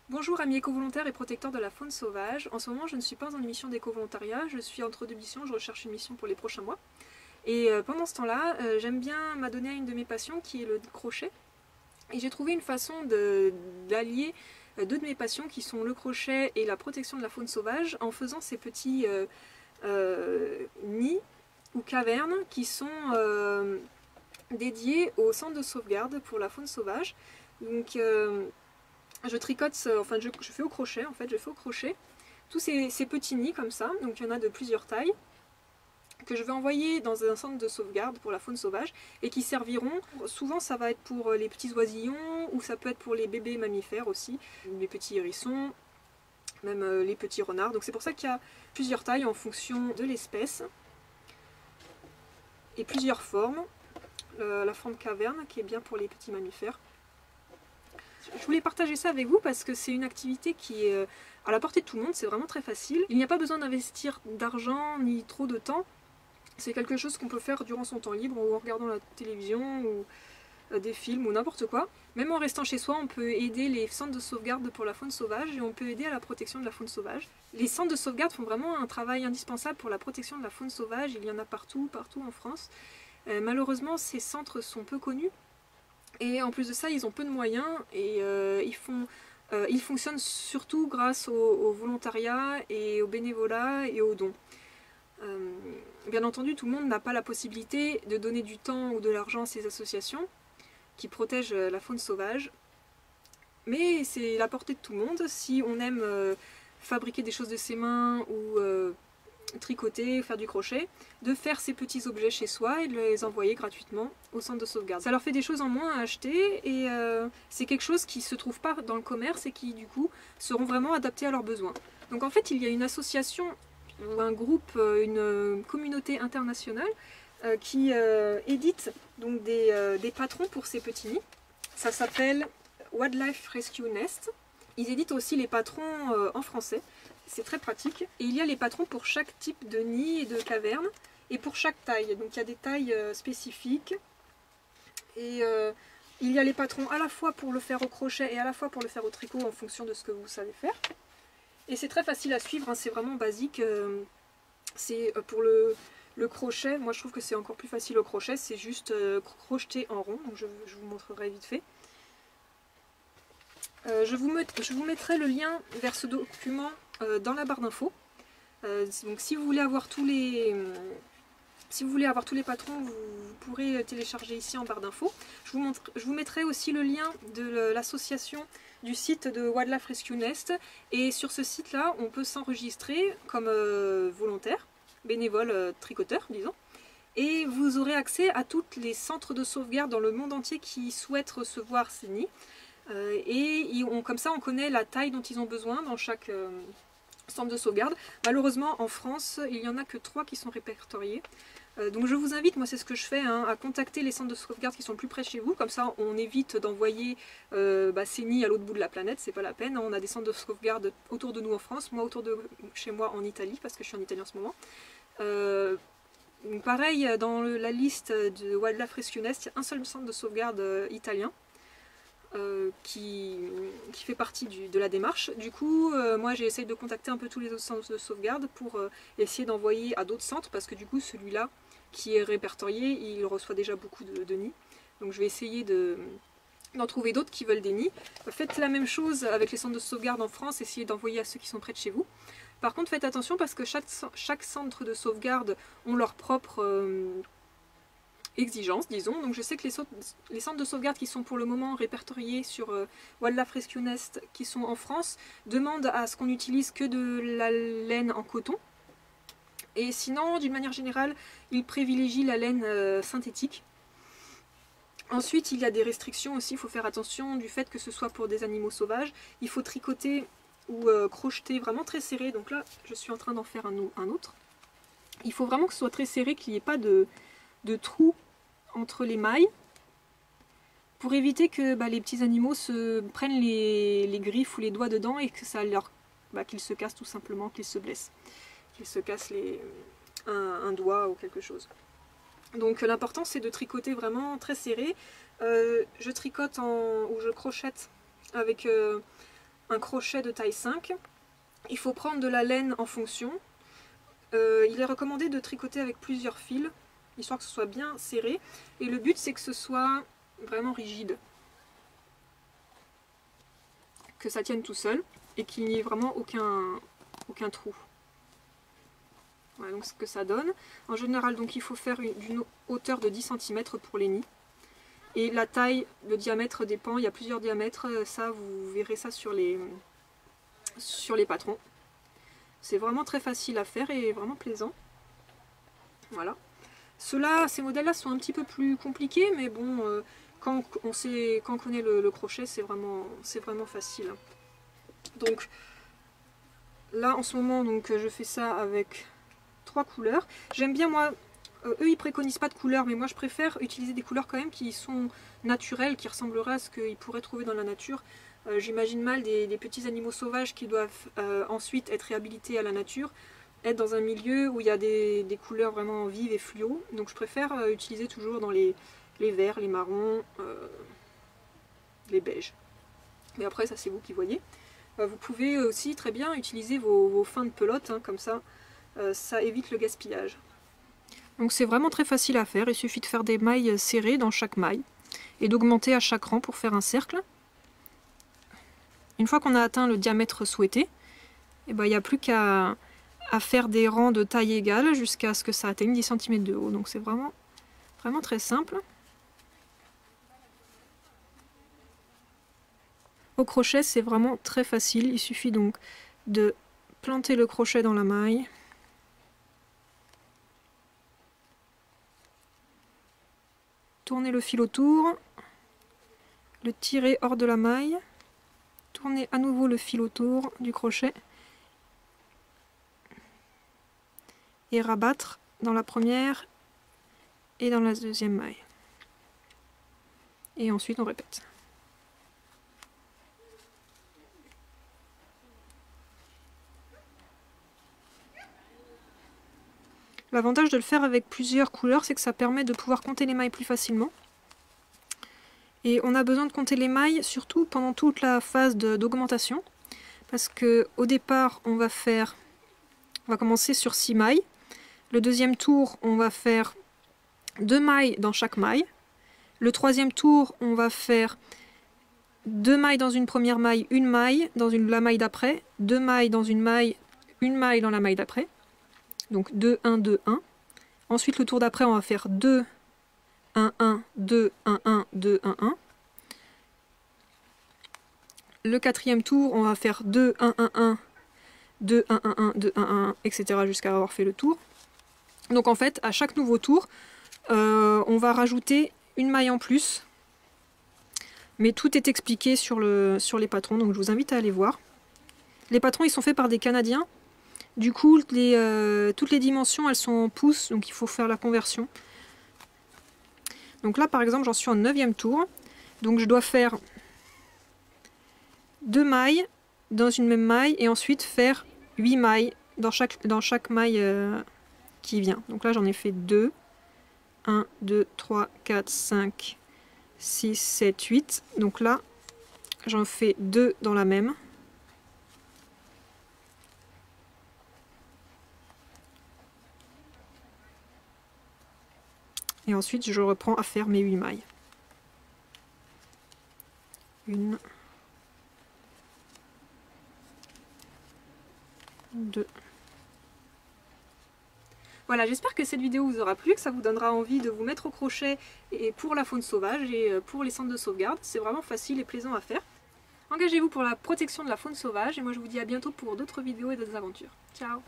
Bonjour amis éco-volontaires et protecteurs de la faune sauvage. En ce moment, je ne suis pas en mission d'éco-volontariat, je suis entre deux missions, je recherche une mission pour les prochains mois. Et pendant ce temps-là, j'aime bien m'adonner à une de mes passions qui est le crochet. Et j'ai trouvé une façon d'allier deux de mes passions qui sont le crochet et la protection de la faune sauvage en faisant ces petits nids ou cavernes qui sont dédiés au centre de sauvegarde pour la faune sauvage. Donc je tricote, enfin je fais au crochet en fait, je fais au crochet tous ces petits nids comme ça, donc il y en a de plusieurs tailles, que je vais envoyer dans un centre de sauvegarde pour la faune sauvage et qui serviront, souvent ça va être pour les petits oisillons ou ça peut être pour les bébés mammifères aussi, les petits hérissons, même les petits renards, donc c'est pour ça qu'il y a plusieurs tailles en fonction de l'espèce et plusieurs formes. La forme caverne qui est bien pour les petits mammifères. Je voulais partager ça avec vous parce que c'est une activité qui est à la portée de tout le monde, c'est vraiment très facile. Il n'y a pas besoin d'investir d'argent ni trop de temps. C'est quelque chose qu'on peut faire durant son temps libre ou en regardant la télévision ou des films ou n'importe quoi. Même en restant chez soi, on peut aider les centres de sauvegarde pour la faune sauvage et on peut aider à la protection de la faune sauvage. Les centres de sauvegarde font vraiment un travail indispensable pour la protection de la faune sauvage. Il y en a partout en France. Malheureusement, ces centres sont peu connus. Et en plus de ça, ils ont peu de moyens et ils fonctionnent surtout grâce au volontariat et au bénévolat et aux dons. Bien entendu, tout le monde n'a pas la possibilité de donner du temps ou de l'argent à ces associations qui protègent la faune sauvage. Mais c'est la portée de tout le monde. Si on aime fabriquer des choses de ses mains ou tricoter, faire du crochet, de faire ces petits objets chez soi et de les envoyer gratuitement au centre de sauvegarde. Ça leur fait des choses en moins à acheter et c'est quelque chose qui ne se trouve pas dans le commerce et qui du coup seront vraiment adaptés à leurs besoins. Donc en fait il y a une association ou un groupe, une communauté internationale qui édite donc des patrons pour ces petits nids. Ça s'appelle Wildlife Rescue Nest. Ils éditent aussi les patrons en français. C'est très pratique. Et il y a les patrons pour chaque type de nid et de caverne et pour chaque taille. Donc il y a des tailles spécifiques. Et il y a les patrons à la fois pour le faire au crochet et à la fois pour le faire au tricot en fonction de ce que vous savez faire. Et c'est très facile à suivre, hein, c'est vraiment basique. C'est pour le crochet, moi je trouve que c'est encore plus facile au crochet, c'est juste crocheter en rond. Donc je vous montrerai vite fait. Je vous mettrai le lien vers ce document dans la barre d'infos. Donc si vous voulez avoir tous les patrons, vous pourrez télécharger ici en barre d'infos. Je vous mettrai aussi le lien de l'association du site de Wildlife Rescue Nest. Et sur ce site-là, on peut s'enregistrer comme volontaire, bénévole tricoteur, disons. Et vous aurez accès à tous les centres de sauvegarde dans le monde entier qui souhaitent recevoir ces nids. Comme ça, on connaît la taille dont ils ont besoin dans chaque centre de sauvegarde. Malheureusement, en France, il n'y en a que 3 qui sont répertoriés. Donc je vous invite, moi c'est ce que je fais, hein, à contacter les centres de sauvegarde qui sont le plus près de chez vous. Comme ça, on évite d'envoyer ces nids à l'autre bout de la planète, c'est pas la peine. On a des centres de sauvegarde autour de nous en France, moi autour de chez moi en Italie, parce que je suis en Italie en ce moment. Pareil, dans la liste de Wildlife Rescue Nest, il y a un seul centre de sauvegarde italien. Qui fait partie de la démarche. Du coup, moi j'ai essayé de contacter un peu tous les autres centres de sauvegarde pour essayer d'envoyer à d'autres centres parce que du coup celui-là qui est répertorié, il reçoit déjà beaucoup de nids. Donc je vais essayer d'en trouver d'autres qui veulent des nids. Faites la même chose avec les centres de sauvegarde en France, essayez d'envoyer à ceux qui sont près de chez vous. Par contre faites attention parce que chaque centre de sauvegarde ont leur propre exigences, disons. Donc je sais que les centres de sauvegarde qui sont pour le moment répertoriés sur Wildlife Rescue Nest, qui sont en France, demandent à ce qu'on n'utilise que de la laine en coton. Et sinon, d'une manière générale, ils privilégient la laine synthétique. Ensuite, il y a des restrictions aussi, il faut faire attention du fait que ce soit pour des animaux sauvages. Il faut tricoter ou crocheter vraiment très serré. Donc là, je suis en train d'en faire un autre. Il faut vraiment que ce soit très serré, qu'il n'y ait pas de trous entre les mailles pour éviter que les petits animaux se prennent les griffes ou les doigts dedans et que ça qu'ils se cassent tout simplement, qu'ils se blessent, qu'ils se cassent un doigt ou quelque chose. Donc l'important c'est de tricoter vraiment très serré. Je tricote ou je crochette avec un crochet de taille 5. Il faut prendre de la laine en fonction. Il est recommandé de tricoter avec plusieurs fils, histoire que ce soit bien serré. Et le but c'est que ce soit vraiment rigide. Que ça tienne tout seul et qu'il n'y ait vraiment aucun trou. Voilà donc ce que ça donne. En général donc il faut faire d'une hauteur de 10 cm pour les nids. Et la taille, le diamètre dépend, il y a plusieurs diamètres, ça vous verrez ça sur les patrons. C'est vraiment très facile à faire et vraiment plaisant. Voilà. Ces modèles-là sont un petit peu plus compliqués, mais bon, quand on connaît le crochet, c'est vraiment facile. Donc là en ce moment donc, je fais ça avec 3 couleurs. J'aime bien moi, eux ils préconisent pas de couleurs, mais moi je préfère utiliser des couleurs quand même qui sont naturelles, qui ressembleraient à ce qu'ils pourraient trouver dans la nature. J'imagine mal des petits animaux sauvages qui doivent ensuite être réhabilités à la nature, être dans un milieu où il y a des couleurs vraiment vives et fluo. Donc je préfère utiliser toujours dans les verts, les marrons, les beiges. Mais après ça c'est vous qui voyez. Vous pouvez aussi très bien utiliser vos fins de pelote, hein, comme ça, ça évite le gaspillage. Donc c'est vraiment très facile à faire, il suffit de faire des mailles serrées dans chaque maille et d'augmenter à chaque rang pour faire un cercle. Une fois qu'on a atteint le diamètre souhaité, il n'y a plus qu'à faire des rangs de taille égale jusqu'à ce que ça atteigne 10 cm de haut. Donc c'est vraiment très simple. Au crochet c'est vraiment très facile, il suffit donc de planter le crochet dans la maille. Tourner le fil autour, le tirer hors de la maille, tourner à nouveau le fil autour du crochet et rabattre dans la première et dans la deuxième maille. Et ensuite on répète. L'avantage de le faire avec plusieurs couleurs, c'est que ça permet de pouvoir compter les mailles plus facilement. Et on a besoin de compter les mailles surtout pendant toute la phase d'augmentation. Parce que au départ, on va commencer sur 6 mailles. Le deuxième tour, on va faire 2 mailles dans chaque maille. Le troisième tour, on va faire 2 mailles dans une première maille, une maille dans la maille d'après, 2 mailles dans une maille dans la maille d'après. Donc 2, 1, 2, 1. Ensuite, le tour d'après, on va faire 2, 1, 1, 2, 1, 1, 2, 1, 1. Le quatrième tour, on va faire 2, 1, 1, 1, 2, 1, 1, 1, 2, 1, 1, etc. jusqu'à avoir fait le tour. Donc en fait, à chaque nouveau tour, on va rajouter une maille en plus. Mais tout est expliqué sur les patrons, donc je vous invite à aller voir. Les patrons, ils sont faits par des Canadiens. Du coup, toutes les dimensions, elles sont en pouces, donc il faut faire la conversion. Donc là, par exemple, j'en suis en 9e tour. Donc je dois faire 2 mailles dans une même maille et ensuite faire 8 mailles dans chaque maille qui vient. Donc là, j'en ai fait 2. 1, 2, 3, 4, 5, 6, 7, 8. Donc là, j'en fais 2 dans la même. Et ensuite, je reprends à faire mes 8 mailles. 1, 2. Voilà, j'espère que cette vidéo vous aura plu, que ça vous donnera envie de vous mettre au crochet et pour la faune sauvage et pour les centres de sauvegarde. C'est vraiment facile et plaisant à faire. Engagez-vous pour la protection de la faune sauvage et moi je vous dis à bientôt pour d'autres vidéos et d'autres aventures. Ciao!